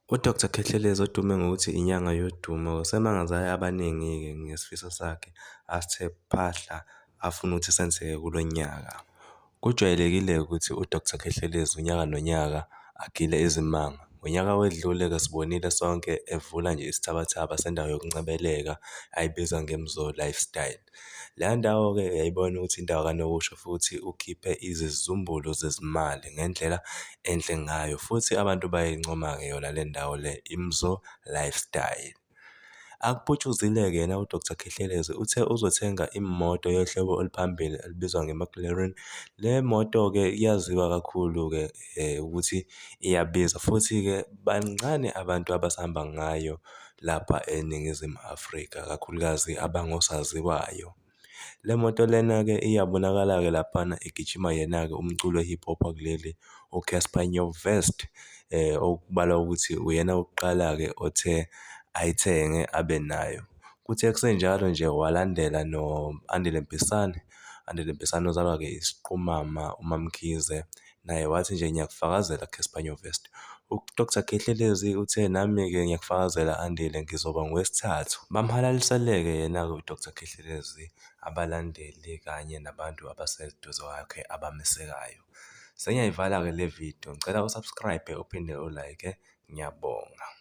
UDr Khehlelezi odume ngokuthi inyanga yodumo usemangaze abaningi-ke ngesifiso sakhe asithe phahla afuna ukuthi senzeke kulo nyaka. Kujwayelekile ukuthi uDr Khehlelezi unyaka nonyaka agile izimanga. Ngonyaka owedlule-ke sibonile sonke evula nje isithabathaba sendawo yokuncebeleka ayibiza ngeMzo Lifestyle. Leya ndawo-ke yayibona ukuthi indawo kanokusho futhi ukhiphe izizumbulu zezimali ngendlela enhle ngayo futhi abantu bayayincoma-ke yona le ndawo le, iMzo Lifestyle. Akuputshuzile-ke yena uDr Khehlelezi uthe uzothenga imoto yohlobo oluphambili elibizwa nge-McLaren. Le moto-ke iyaziwa kakhulu-ke ukuthi iyabiza futhi-ke bancane abantu abasahamba ngayo lapha eNingizimu Afrika, kakhulukazi abangosaziwayo. Le moto lena-ke iyabonakala-ke laphana igijima yena-ke umculo we-hip hop wakuleli uCasper Nyovest, okubalwa ukuthi uyena wokuqala-ke othe ayithenge abe nayo. Kuthe kusenjalo nje walandela no-Andile Mpisane. Andile Mpisane ozalwa-ke isiqumama uMamkhize, naye wathi nje ngiyakufakazela Casper Nyovest. UDr Khehlelezi uthe nami-ke ngiyakufakazela Andile, ngizoba ngowesithathu. Bamhalalisele-ke yena-ke uDr Khehlelezi abalandeli kanye nabantu abaseduze kwakhe abamesekayo. Sengiyayivala-ke le video, ngicela usubscribe uphinde ulike, ngiyabonga.